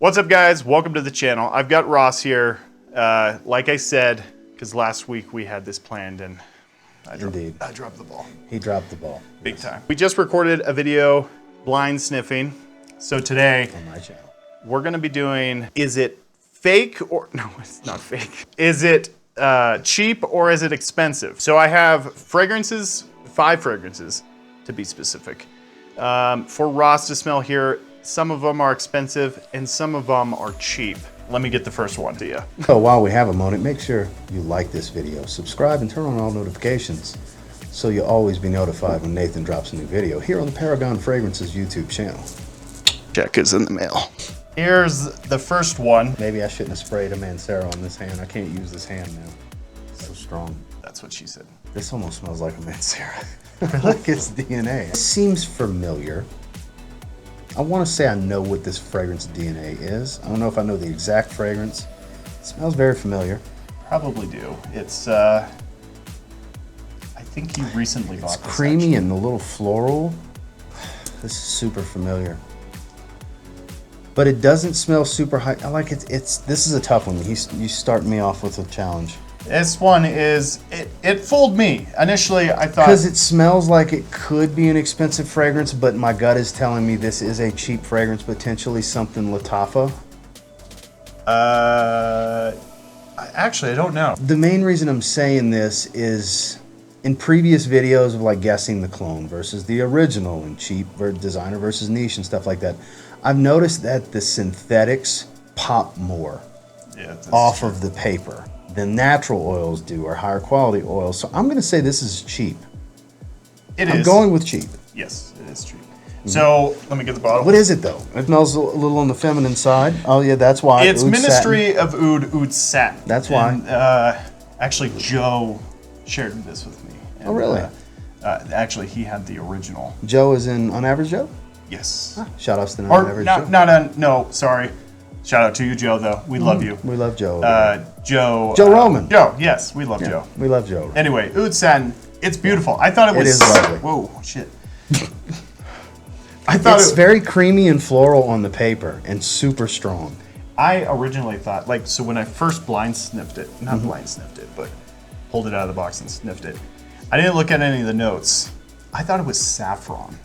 What's up, guys? Welcome to the channel. I've got Ross here. Like I said, because last week we had this planned and I dropped the ball. He dropped the ball. Big time. We just recorded a video blind sniffing. So today, On my channel. we're gonna be doing, is it fake or, no, it's not fake. Is it cheap or is it expensive? So I have fragrances, 5 fragrances to be specific. For Ross to smell here, some of them are expensive and some of them are cheap. Let me get the first one to you. So while we have a moment, make sure you like this video, subscribe, and turn on all notifications so you'll always be notified when Nathan drops a new video here on the Paragon Fragrances YouTube channel. Check is in the mail. Here's the first one. Maybe I shouldn't have sprayed a Mancera on this hand. I can't use this hand now. It's so strong. That's what she said. This almost smells like a Mancera. Like it's DNA. It seems familiar. I want to say I know what this fragrance DNA is. I don't know if I know the exact fragrance. It smells very familiar. Probably do. It's, I think you recently bought this. It's creamy and a little floral. This is super familiar. But it doesn't smell super high. I like it. This is a tough one. You start me off with a challenge. This one is, it fooled me. Initially, I thought... Because it smells like it could be an expensive fragrance, but my gut is telling me this is a cheap fragrance, potentially something Lattafa. Actually, I don't know. The main reason I'm saying this is in previous videos of like guessing the clone versus the original and cheap designer versus niche and stuff like that, I've noticed that the synthetics pop more off of the paper than natural oils do, or higher quality oils. So I'm going to say this is cheap. I'm going with cheap. Yes, it is cheap. So let me get the bottle. What is it though? It smells a little on the feminine side. Oh yeah, that's why. It's Ministry of Oud Satin. That's why. And, actually, Joe shared this with me. And, Oh really? Actually, he had the original. Joe is in On Average Joe? Yes. Shout outs to On Average Joe. No, sorry. Shout out to you, Joe, though. We love you. We love Joe. Joe Roman. Joe, yes, we love Joe. We love Joe. Anyway, Oud Satin, it's beautiful. I thought it was... It is lovely. Whoa, shit. I thought it's very creamy and floral on the paper and super strong. I originally thought, like, so when I first blind sniffed it, not blind sniffed it, but pulled it out of the box and sniffed it, I didn't look at any of the notes. I thought it was saffron.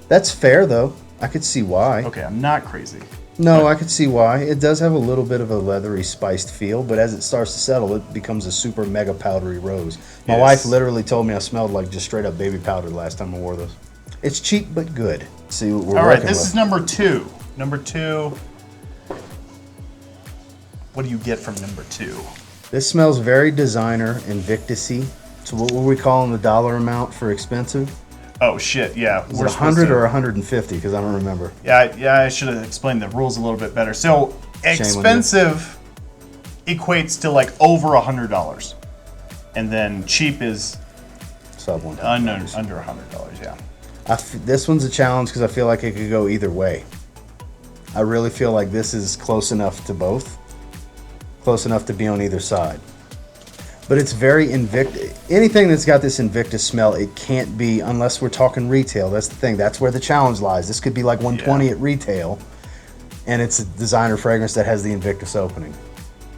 That's fair though. I could see why. Okay, I'm not crazy. No, I could see why. It does have a little bit of a leathery, spiced feel, but as it starts to settle, it becomes a super mega powdery rose. My wife literally told me I smelled like just straight up baby powder last time I wore this. It's cheap but good. See what we're All right, working this with. is number 2. Number 2. What do you get from number 2? This smells very designer Invictus-y. So what were we calling the dollar amount for expensive? Oh shit, yeah. Was it 100 or 150? Because I don't remember. Yeah, I should have explained the rules a little bit better. So expensive equates to like over $100, and then cheap is Sub $100. under $100. Yeah. This one's a challenge because I feel like it could go either way. I really feel like this is close enough to both. Close enough to be on either side. But it's very Invictus. Anything that's got this Invictus smell, it can't be unless we're talking retail. That's the thing. That's where the challenge lies. This could be like 120 at retail, and it's a designer fragrance that has the Invictus opening.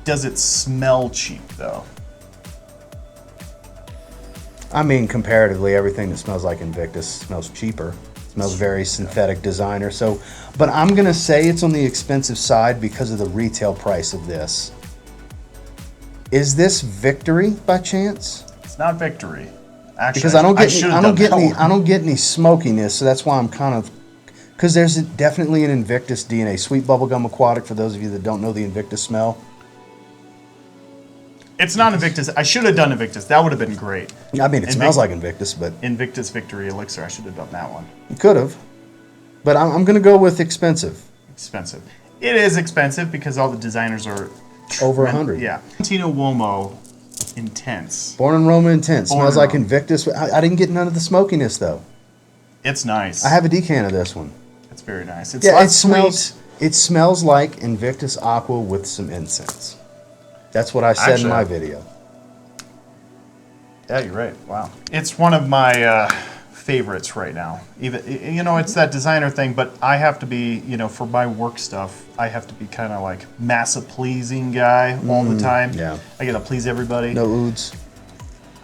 Does it smell cheap though? I mean, comparatively, everything that smells like Invictus smells cheaper. It smells very synthetic designer. So, but I'm gonna say it's on the expensive side because of the retail price of this. Is this Victory by chance? It's not Victory. Actually, Because I don't get any smokiness, so that's why I'm kind of, because there's definitely an Invictus DNA. Sweet Bubblegum Aquatic, for those of you that don't know the Invictus smell. It's not Invictus. I should have done Invictus. That would have been great. I mean, it smells like Invictus, but... Invictus Victory Elixir. I should have done that one. You could have. But I'm going to go with expensive. Expensive. It is expensive because all the designers are... Over 100. Yeah. Valentino Uomo Intense. Born in Roma Intense. Smells like Invictus. I didn't get none of the smokiness, though. It's nice. I have a decan of this one. It's very nice. It's yeah, it smells like Invictus Aqua with some incense. That's what I said in my video. Yeah, you're right. Wow. It's one of my favorites right now. Even, you know, it's that designer thing, but I have to be, you know, for my work stuff, I have to be kind of like massa pleasing guy all the time. Yeah. I gotta please everybody. No ouds.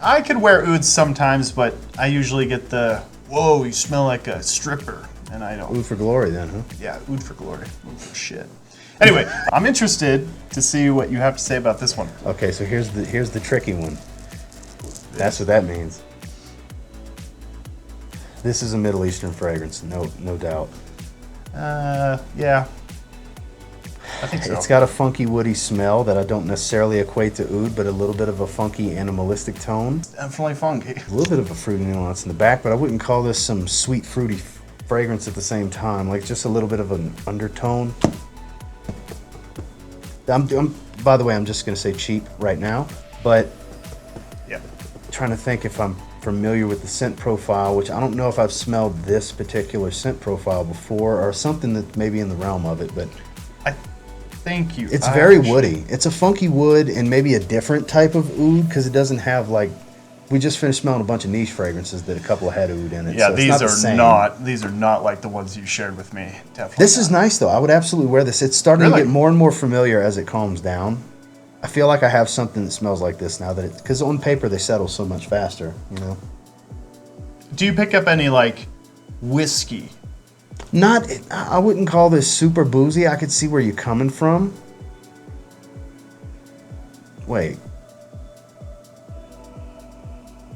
I could wear ouds sometimes, but I usually get the, whoa, you smell like a stripper. And I don't. Oud for glory then, huh? Yeah, oud for glory. Oud for shit. Anyway, I'm interested to see what you have to say about this one. Okay, so here's the tricky one. That's what that means. This is a Middle Eastern fragrance, no doubt. Yeah. I think so. It's got a funky woody smell that I don't necessarily equate to oud, but a little bit of a funky animalistic tone. Definitely funky. A little bit of a fruity nuance in the back, but I wouldn't call this some sweet fruity fragrance at the same time. Like just a little bit of an undertone. By the way, I'm just gonna say cheap right now, but Yeah. trying to think if I'm familiar with the scent profile, which I don't know if I've smelled this particular scent profile before or something that maybe in the realm of it, but Thank you. it's very woody. It's a funky wood and maybe a different type of oud because it doesn't have like, we just finished smelling a bunch of niche fragrances that a couple had oud in it. Yeah, so it's these not the are same. these are not like the ones you shared with me. Definitely. This is nice though. I would absolutely wear this. It's starting Really? to get more and more familiar as it calms down. I feel like I have something that smells like this now that it, because on paper they settle so much faster, you know. Do you pick up any like whiskey? Not, I wouldn't call this super boozy. I could see where you're coming from. Wait.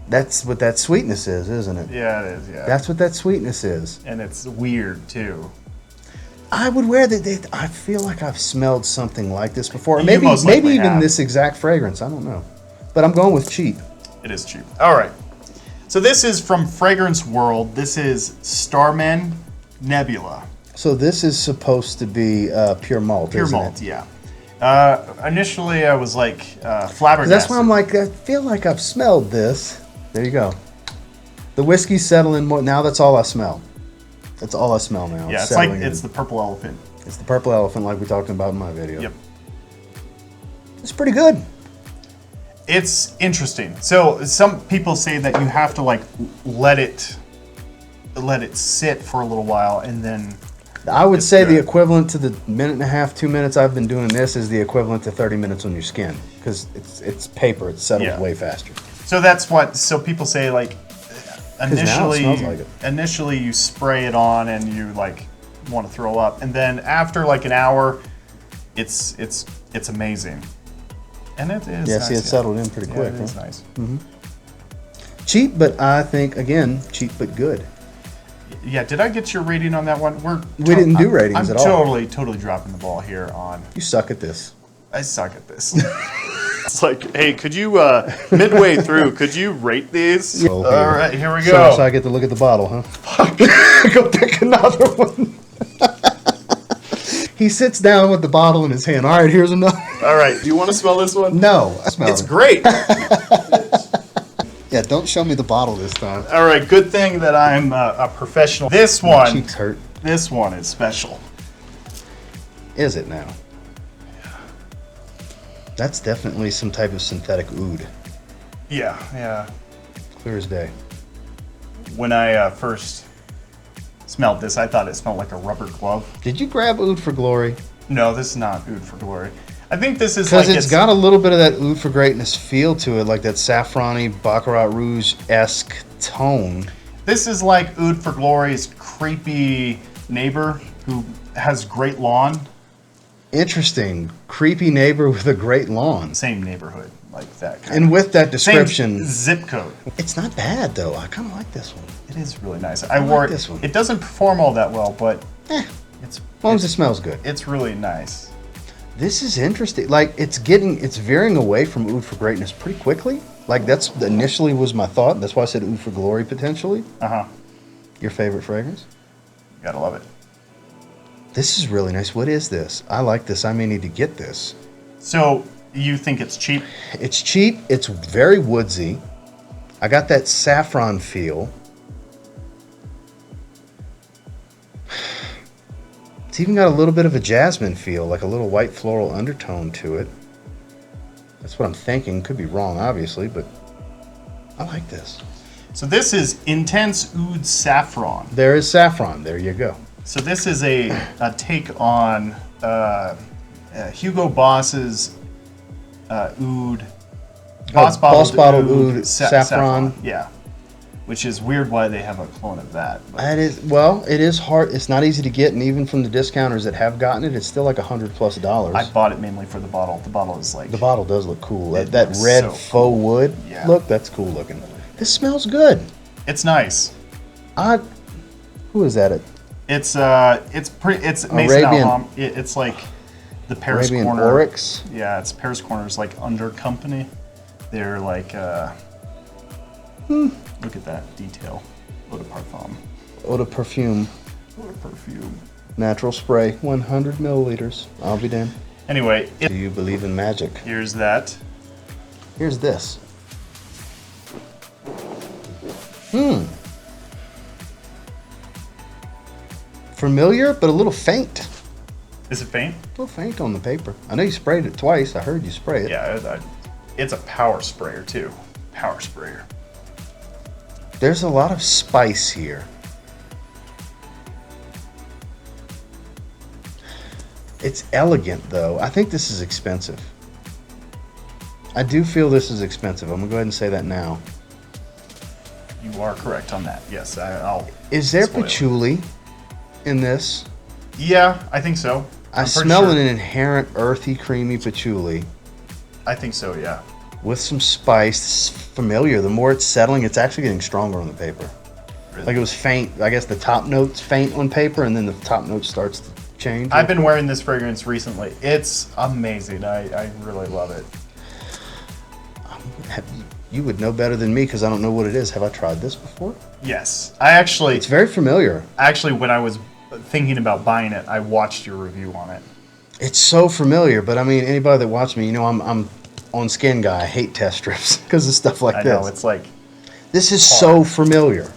That's what that sweetness is, isn't it? Yeah, it is. Yeah. That's what that sweetness is. And it's weird too. I would wear that. I feel like I've smelled something like this before. You Maybe most maybe likely even have. this exact fragrance. I don't know. But I'm going with cheap. It is cheap. All right. So this is from Fragrance World. This is Starman Nebula. So this is supposed to be pure malt, Pure isn't malt, it? yeah. Initially, I was like flabbergasted. That's why I'm like, I feel like I've smelled this. There you go. The whiskey's settling more. Now that's all I smell. That's all I smell now. Yeah, it's like settling it's in. the purple elephant. It's the purple elephant like we talked about in my video. Yep. It's pretty good. It's interesting. So some people say that you have to like let it sit for a little while and then. I would It's say the good. equivalent to the minute and a half, 2 minutes I've been doing this is the equivalent to 30 minutes on your skin because it's paper. It settles Yeah. way faster. So that's what. So people say like now it initially, smells like it. initially you spray it on and you like want to throw up, and then after like an hour, it's amazing. And it is. Yeah, nice, see, it settled in pretty quick. It is Huh? nice. Cheap, but I think again cheap but good. Yeah, did I get your rating on that one? We didn't do ratings I'm at all. totally dropping the ball here on. You suck at this. I suck at this. It's like, hey, could you midway through? Could you rate these? Yeah. All right, here we So, go. so I get to look at the bottle, huh? Go pick another one. He sits down with the bottle in his hand. All right, here's another. All right, do you want to smell this one? No, I smell It's it. great. Yeah, don't show me the bottle this time. All right, good thing that I'm a professional. This My one, cheeks hurt. this one is special. Is it now? That's definitely some type of synthetic oud. Yeah. Clear as day. When I first smelled this, I thought it smelled like a rubber glove. Did you grab oud for glory? No, this is not Oud for Glory. I think this is Because like it's got a little bit of that oud for greatness feel to it, like that saffrony Baccarat Rouge-esque tone. This is like Oud for Glory's creepy neighbor who has great lawn. Interesting. Creepy neighbor with a great lawn. Same neighborhood, like that kind And with that of. Same description, zip code. it's not bad though. I kind of like this one. It is really nice. I like wore it. this one. It doesn't perform all that well, but As it's long as it smells good. it's really nice. This is interesting. Like it's veering away from oud for greatness pretty quickly. Like that's initially was my thought. That's why I said oud for glory potentially. Your favorite fragrance? Gotta love it. This is really nice. What is this? I like this. I may need to get this. So you think it's cheap? It's cheap. It's very woodsy. I got that saffron feel. It's even got a little bit of a jasmine feel, like a little white floral undertone to it. That's what I'm thinking. Could be wrong, obviously, but I like this. So this is Intense Oud Saffron. There is saffron. There you go. So this is a take on Hugo Boss's Oud. Boss bottled Oud saffron. Yeah. Which is weird why they have a clone of that. But That is, well, it is hard. It's not easy to get, and even from the discounters that have gotten it, it's still like $100+. I bought it mainly for the bottle. The bottle is like... The bottle does look cool. It That looks red so faux cool. wood Yeah. look, that's cool looking. This smells good. It's nice. Who is that? It's Mason Arabian- Alham. It's like the Paris Arabian Corner. Oryx. Yeah, it's Paris Corner's like under company. They're like look at that detail. Eau de parfum. Eau de perfume. Eau de perfume. Natural spray. 100 milliliters. I'll be damned. Anyway, Do you believe in magic? here's that. Here's this. Familiar, but a little faint. Is it faint? A little faint on the paper. I know you sprayed it twice. I heard you spray it. Yeah, it's a power sprayer too. Power sprayer. There's a lot of spice here. It's elegant, though. I think this is expensive. I do feel this is expensive. I'm going to go ahead and say that now. You are correct on that. Yes, I'll. Is there spoil it. patchouli in this? Yeah, I think so. I I'm pretty smell sure. an inherent earthy, creamy patchouli I think so. Yeah. with some spice. It's familiar. The more it's settling, it's actually getting stronger on the paper. Really? Like it was faint. I guess the top note's faint on paper, and then the top note starts to change. I've been wearing this fragrance recently. It's amazing. I really love it. You would know better than me because I don't know what it is. Have I tried this before? Yes, I actually. It's very familiar. Actually, when I was thinking about buying it, I watched your review on it. It's so familiar, but I mean, anybody that watched me, you know, I'm on Skin Guy. I hate test strips because of stuff like I this. know it's like This is hard. so familiar.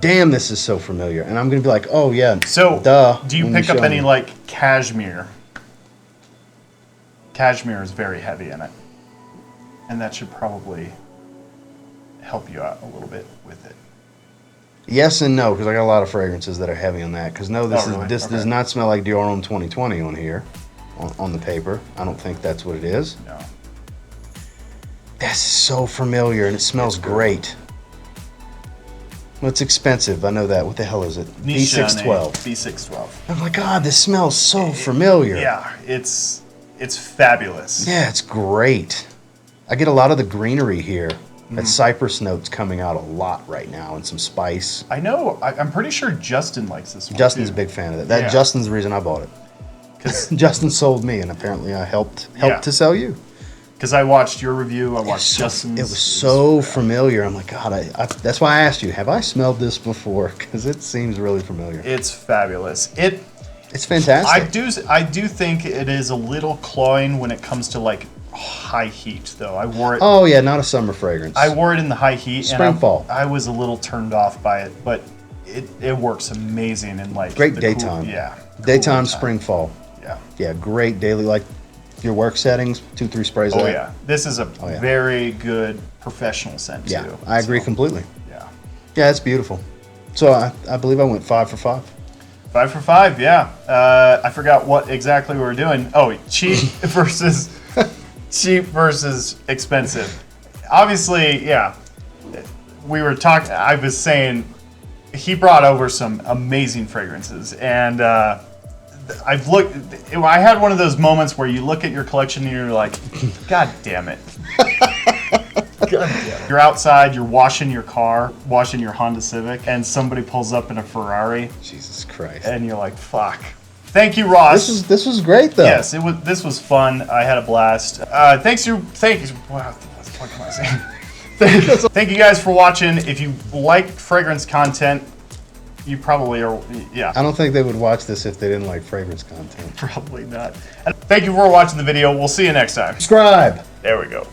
Damn, this is so familiar. And I'm gonna be like, oh yeah. so. duh. Do you when pick up show any me. like cashmere? Cashmere is very heavy in it, and that should probably help you out a little bit with it. Yes and no, because I got a lot of fragrances that are heavy on that. Because no, this Oh, really? this Okay. does not smell like Dior Homme 2020 on here, on the paper. I don't think that's what it is. No. That's so familiar, and it smells It's good. great. Well, it's expensive. I know that. What the hell is it? B612. B612. Oh my God, this smells so familiar. Yeah, it's fabulous. Yeah, it's great. I get a lot of the greenery here. Mm-hmm. That cypress note's coming out a lot right now, and some spice. I know. I'm pretty sure Justin likes this one. Justin's a too. big fan of that. Yeah. Justin's the reason I bought it. 'Cause- Justin sold me, and apparently I helped Yeah. to sell you. Because I watched your review, I watched So- Justin's. it was so familiar. I'm like, God, that's why I asked you, have I smelled this before? Because it seems really familiar. It's fabulous. It's fantastic. I do think it is a little cloying when it comes to like high heat, though. I wore it. Oh yeah, not a summer fragrance. I wore it in the high heat, Spring, and fall. I was a little turned off by it, but it works amazing in like Great the daytime. yeah, Daytime, cooler time. spring, fall. Yeah. Yeah, great daily, like your work settings, 2-3 sprays. Oh of that. yeah, this is a yeah. very good professional scent Yeah, too. I agree So, completely. Yeah. Yeah, it's beautiful. So I believe I went 5 for 5. 5 for 5, yeah. I forgot what exactly we were doing. Oh, cheap versus expensive. Obviously, yeah. We were talking. I was saying he brought over some amazing fragrances, and I've looked. I had one of those moments where you look at your collection and you're like, "God damn it." God damn it. You're outside, you're washing your car, washing your Honda Civic, and somebody pulls up in a Ferrari. Jesus Christ. And you're like, fuck. Thank you, Ross. This was great though. Yes, it was. This was fun. I had a blast. Thank you. Wow, what the fuck am I saying? Thank you guys for watching. If you like fragrance content, you probably are. Yeah, I don't think they would watch this if they didn't like fragrance content. probably not. Thank you for watching the video. We'll see you next time. Subscribe. There we go.